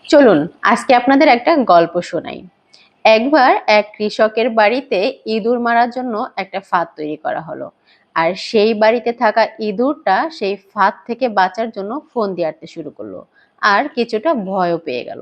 চলুন আজকে আপনাদের একটা গল্প শোনাই। একবার এক কৃষকের বাড়িতে ইঁদুর মারার জন্য একটা ফাঁদ তৈরি করা হলো। আর সেই বাড়িতে থাকা ইঁদুরটা সেই ফাঁদ থেকে বাঁচার জন্য ফোন দিয়ে আঁটতে শুরু করলো। আর কিছুটা ভয়ও পেয়ে গেল।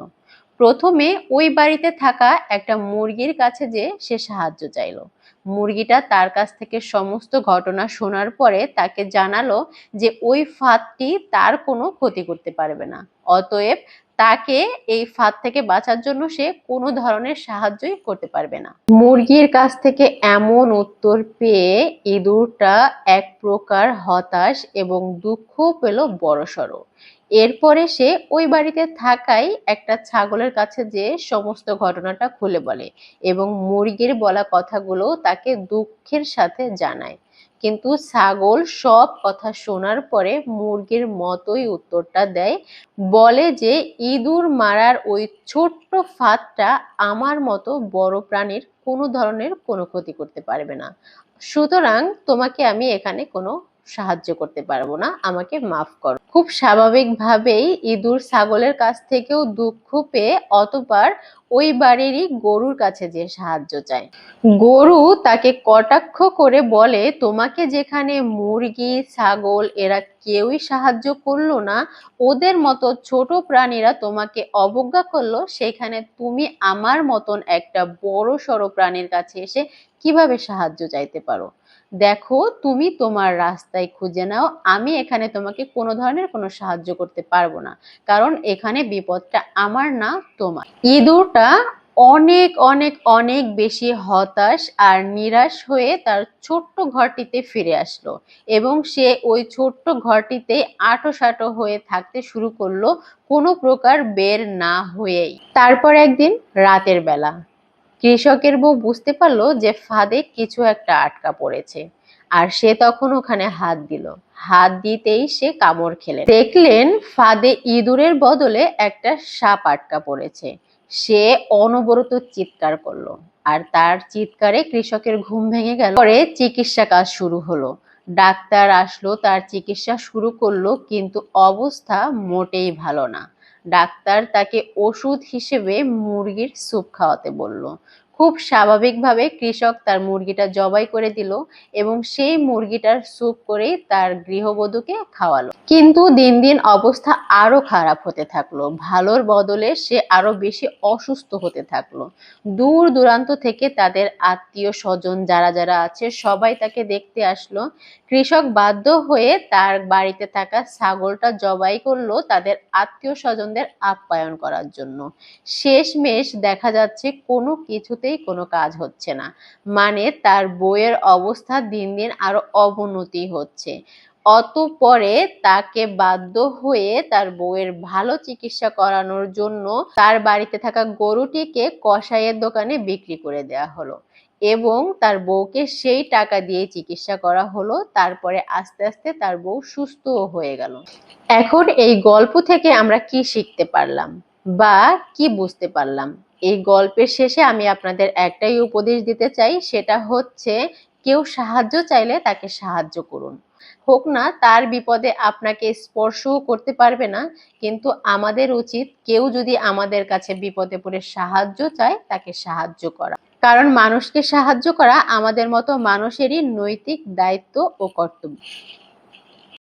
প্রথমে ওই বাড়িতে থাকা একটা মুরগির কাছে যে সে সাহায্য চাইলো। মুরগিটা তার কাছ থেকে সমস্ত ঘটনা শোনার পরে তাকে জানালো যে ওই ফাঁদটি তার কোনো ক্ষতি করতে পারবে না। অতএব তাকে এই ফাঁদ থেকে বাঁচার জন্য সে কোনো ধরনের সাহায্যই করতে পারবে না। মুরগির কাছ থেকে এমন উত্তর পেয়ে ইঁদুরটা এক প্রকার হতাশ এবং দুঃখ পেল বড়সড়। এরপরে সে ওই বাড়িতে থাকাই একটা ছাগলের কাছে যেয়ে সমস্ত ঘটনাটা খুলে বলে এবং মুরগির বলা কথাগুলো তাকে দুঃখের সাথে জানায়। কিন্তু ছাগল সব কথা শোনার পরে মুরগির মতোই উত্তরটা দেয়। বলে যে ইঁদুর মারার ওই ছোট্ট ফাঁদটা আমার মতো বড় প্রাণীর কোনো ধরনের কোনো ক্ষতি করতে পারবে না। সুতরাং তোমাকে আমি এখানে কোনো সাহায্য করতে পারবো না, আমাকে মাফ করো। খুব স্বাভাবিকভাবেই ইঁদুর ছাগলের কাছ থেকেও দুঃখ পেয়ে অতঃপর ওই বাড়িরই গরুর কাছে যে সাহায্য চায়। গরু তাকে কটাক্ষ করে বলে, তোমাকে যেখানে মুরগি ছাগল এরা কেউই সাহায্য করলো না, ওদের মতো ছোট প্রাণীরা তোমাকে অবজ্ঞা করলো, সেখানে তুমি আমার মতন একটা বড় সড়ো প্রাণীর কাছে এসে কিভাবে সাহায্য চাইতে পারো? দেখো, তুমি তোমার রাস্তায় খুঁজে নাও, আমি এখানে তোমাকে কোনো ধরনের কোনো সাহায্য করতে পারবো না, কারণ এখানে বিপদটা আমার না তোমার। ইঁদুরটা অনেক অনেক অনেক বেশি হতাশ আর নিরাশ হয়ে তার ছোট্ট ঘরটিতে ফিরে আসলো এবং সে ওই ছোট্ট ঘরটিতে আঁটো হয়ে থাকতে শুরু করলো, কোনো প্রকার বের না হয়েই। তারপর একদিন রাতের বেলা কৃষকের বউ বুঝতে পারলো যে ফাঁদে কিছু একটা আটকা পড়েছে। আর সে তখন ওখানে হাত দিল। হাত দিতেই সে কামড় খেলেন, দেখলেন ফাঁদে ইঁদুরের বদলে একটা সাপ আটকা পড়েছে। সে অনবরত চিৎকার করলো আর তার চিৎকারে কৃষকের ঘুম ভেঙে গেল। পরে চিকিৎসা কাজ শুরু হলো। ডাক্তার আসলো, তার চিকিৎসা শুরু করলো, কিন্তু অবস্থা মোটেই ভালো না। ডাক্তার তাকে ওষুধ হিসেবে মুরগির স্যুপ খাওয়াতে বলল। খুব স্বাভাবিকভাবে কৃষক তার মুরগিটা জবাই করে দিল এবং সেই মুরগিটার স্যুপ করেই তার গৃহবধূকে খাওয়ালো। কিন্তু দিন দিন অবস্থা আরো খারাপ হতে থাকলো, ভালোর বদলে সে আরো বেশি অসুস্থ হতে থাকলো। দূর দূরান্ত থেকে তাদের আত্মীয় স্বজন যারা যারা আছে সবাই তাকে দেখতে আসলো। কৃষক বাধ্য হয়ে তার বাড়িতে থাকা ছাগলটা জবাই করলো তাদের আত্মীয় স্বজনদের আপ্যায়ন করার জন্য। শেষমেশ দেখা যাচ্ছে কোনো কিছুতেই কোনো কাজ হচ্ছে না, মানে তার বউয়ের অবস্থা দিন দিন আরো অবনতি হচ্ছে। অতঃপরে তাকে বাধ্য হয়ে তার বউয়ের ভালো চিকিৎসা করানোর জন্য তার বাড়িতে থাকা গরুটিকে কসাইয়ের দোকানে বিক্রি করে দেওয়া হলো এবং তার বউকে সেই টাকা দিয়ে চিকিৎসা করা হলো। তারপরে আস্তে আস্তে তার বউ সুস্থও হয়ে গেল। এখন এই গল্প থেকে আমরা কি শিখতে পারলাম বা কি বুঝতে পারলাম? এই গল্পের শেষে আমি আপনাদের একটাই উপদেশ দিতে চাই, সেটা হচ্ছে কেউ সাহায্য চাইলে তাকে সাহায্য করুন। হোক না তার বিপদে আপনাকে স্পর্শও করতে পারবে না, কিন্তু আমাদের উচিত কেউ যদি আমাদের কাছে বিপদে পড়ে সাহায্য চায় তাকে সাহায্য করা, কারণ মানুষকে সাহায্য করা আমাদের মতো মানুষেরই নৈতিক দায়িত্ব ও কর্তব্য।